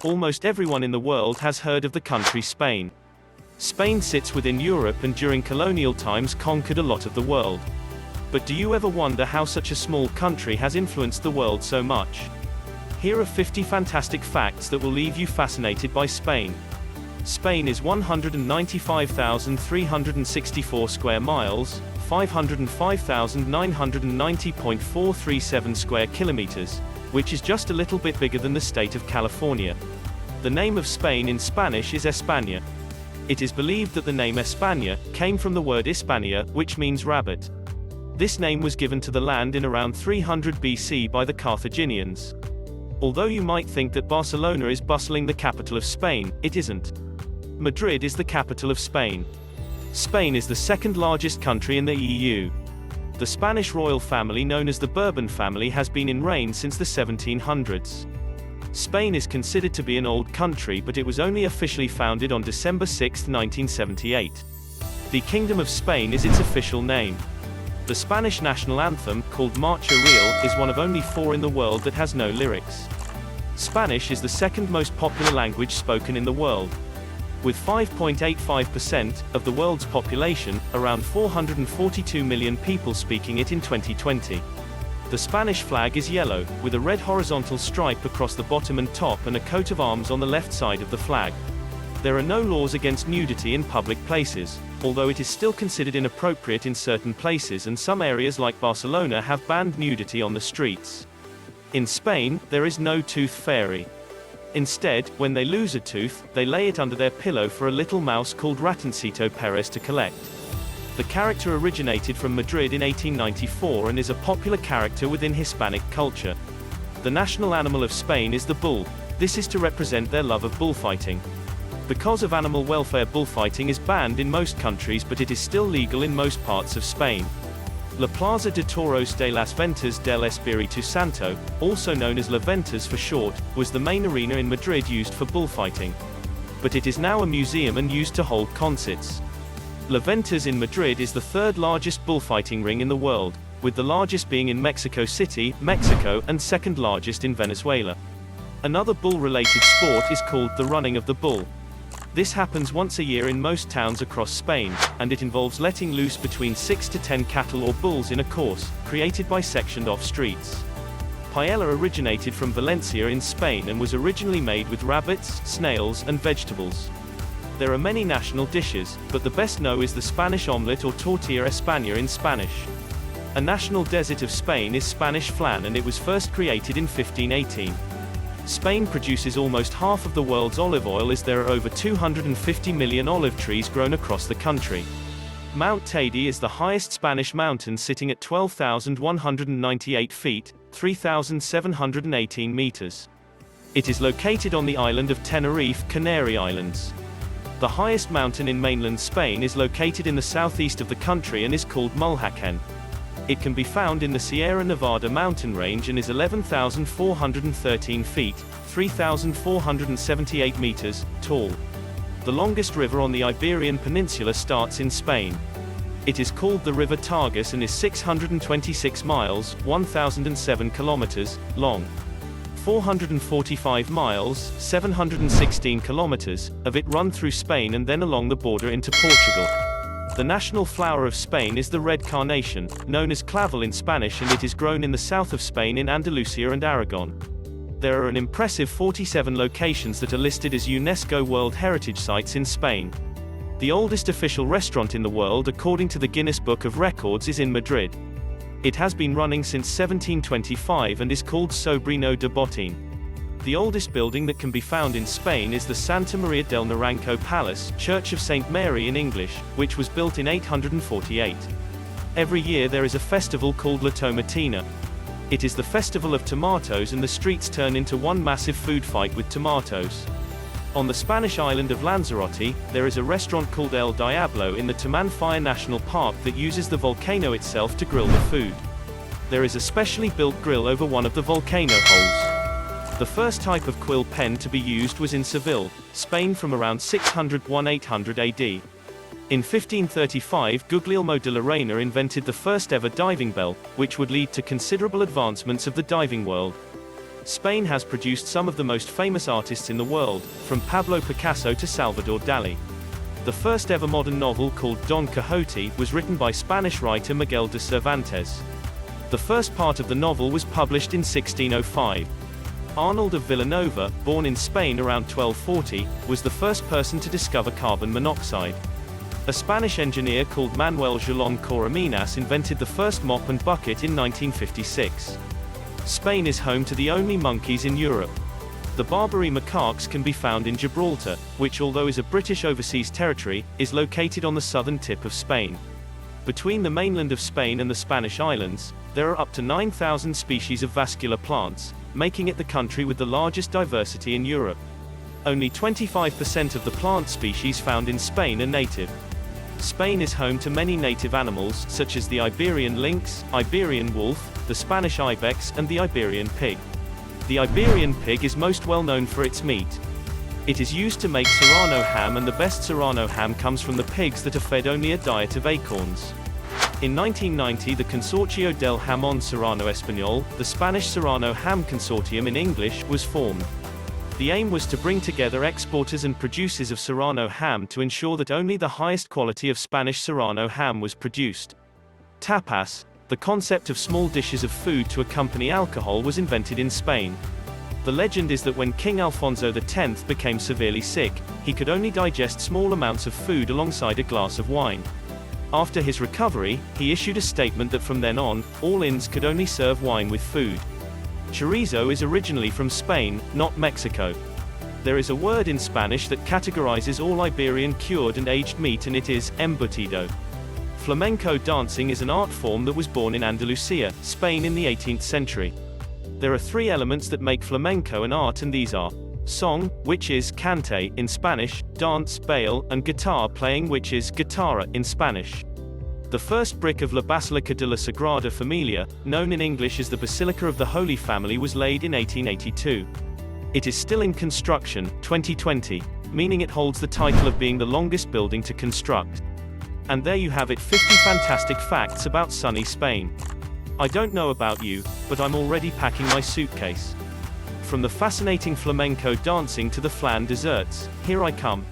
almost everyone in the world has heard of the country Spain. Spain sits within Europe and during colonial times conquered a lot of the world. But do you ever wonder how such a small country has influenced the world so much? Here are 50 fantastic facts that will leave you fascinated by Spain. Spain is 195,364 square miles, 505,990.437 square kilometers, which is just a little bit bigger than the state of California. The name of Spain in Spanish is España. It is believed that the name España came from the word Hispania, which means rabbit. This name was given to the land in around 300 BC by the Carthaginians. Although you might think that Barcelona is bustling the capital of Spain, it isn't. Madrid is the capital of Spain. Spain is the second largest country in the EU. The Spanish royal family known as the Bourbon family has been in reign since the 1700s. Spain is considered to be an old country, but it was only officially founded on December 6, 1978. The Kingdom of Spain is its official name. The Spanish national anthem, called Marcha Real, is one of only 4 in the world that has no lyrics. Spanish is the second most popular language spoken in the world. With 5.85% of the world's population, around 442 million people speaking it in 2020. The Spanish flag is yellow, with a red horizontal stripe across the bottom and top and a coat of arms on the left side of the flag. There are no laws against nudity in public places, although it is still considered inappropriate in certain places, and some areas like Barcelona have banned nudity on the streets. In Spain, there is no tooth fairy. Instead, when they lose a tooth, they lay it under their pillow for a little mouse called Ratoncito Perez to collect. The character originated from Madrid in 1894 and is a popular character within Hispanic culture. The national animal of Spain is the bull. This is to represent their love of bullfighting. Because of animal welfare, bullfighting is banned in most countries, but it is still legal in most parts of Spain. La Plaza de Toros de las Ventas del Espíritu Santo, also known as La Ventas for short, was the main arena in Madrid used for bullfighting. But it is now a museum and used to hold concerts. La Ventas in Madrid is the third largest bullfighting ring in the world, with the largest being in Mexico City, Mexico, and second largest in Venezuela. Another bull-related sport is called the running of the bull. This happens once a year in most towns across Spain, and it involves letting loose between 6 to 10 cattle or bulls in a course, created by sectioned-off streets. Paella originated from Valencia in Spain and was originally made with rabbits, snails, and vegetables. There are many national dishes, but the best known is the Spanish omelette or tortilla españa in Spanish. A national dessert of Spain is Spanish flan, and it was first created in 1518. Spain produces almost half of the world's olive oil, as there are over 250 million olive trees grown across the country. Mount Teide is the highest Spanish mountain, sitting at 12,198 feet, 3,718 meters. It is located on the island of Tenerife, Canary Islands. The highest mountain in mainland Spain is located in the southeast of the country and is called Mulhacén. It can be found in the Sierra Nevada mountain range and is 11,413 feet, 3,478 meters, tall. The longest river on the Iberian Peninsula starts in Spain. It is called the River Tagus and is 626 miles, 1,007 kilometers, long. 445 miles, 716 kilometers, of it run through Spain and then along the border into Portugal. The national flower of Spain is the red carnation, known as clavel in Spanish, and it is grown in the south of Spain in Andalusia and Aragon. There are an impressive 47 locations that are listed as UNESCO World Heritage Sites in Spain. The oldest official restaurant in the world, according to the Guinness Book of Records, is in Madrid. It has been running since 1725 and is called Sobrino de Botín. The oldest building that can be found in Spain is the Santa Maria del Naranco Palace, Church of St. Mary in English, which was built in 848. Every year there is a festival called La Tomatina. It is the festival of tomatoes, and the streets turn into one massive food fight with tomatoes. On the Spanish island of Lanzarote, there is a restaurant called El Diablo in the Tamanfaya National Park that uses the volcano itself to grill the food. There is a specially built grill over one of the volcano holes. The first type of quill pen to be used was in Seville, Spain from around 600–800 AD. In 1535, Guglielmo de la Reina invented the first ever diving bell, which would lead to considerable advancements of the diving world. Spain has produced some of the most famous artists in the world, from Pablo Picasso to Salvador Dalí. The first ever modern novel, called Don Quixote, was written by Spanish writer Miguel de Cervantes. The first part of the novel was published in 1605. Arnold of Villanova, born in Spain around 1240, was the first person to discover carbon monoxide. A Spanish engineer called Manuel Gelón Coromines invented the first mop and bucket in 1956. Spain is home to the only monkeys in Europe. The Barbary macaques can be found in Gibraltar, which, although is a British overseas territory, is located on the southern tip of Spain. Between the mainland of Spain and the Spanish islands, there are up to 9,000 species of vascular plants, making it the country with the largest diversity in Europe. Only 25% of the plant species found in Spain are native. Spain is home to many native animals, such as the Iberian lynx, Iberian wolf, the Spanish ibex, and the Iberian pig. The Iberian pig is most well known for its meat. It is used to make Serrano ham, and the best Serrano ham comes from the pigs that are fed only a diet of acorns. In 1990, the Consorcio del Jamón Serrano Español, the Spanish Serrano Ham Consortium in English, was formed. The aim was to bring together exporters and producers of Serrano ham to ensure that only the highest quality of Spanish Serrano ham was produced. Tapas, the concept of small dishes of food to accompany alcohol, was invented in Spain. The legend is that when King Alfonso X became severely sick, he could only digest small amounts of food alongside a glass of wine. After his recovery, he issued a statement that from then on, all inns could only serve wine with food. Chorizo is originally from Spain, not Mexico. There is a word in Spanish that categorizes all Iberian cured and aged meat, and it is embutido. Flamenco dancing is an art form that was born in Andalusia, Spain in the 18th century. There are three elements that make flamenco an art, and these are song, which is cante in Spanish, dance, baile, and guitar playing, which is guitarra in Spanish. The first brick of La Basilica de la Sagrada Familia, known in English as the Basilica of the Holy Family, was laid in 1882. It is still in construction, 2020, meaning it holds the title of being the longest building to construct. And there you have it, 50 fantastic facts about sunny Spain. I don't know about you, but I'm already packing my suitcase. From the fascinating flamenco dancing to the flan desserts, here I come.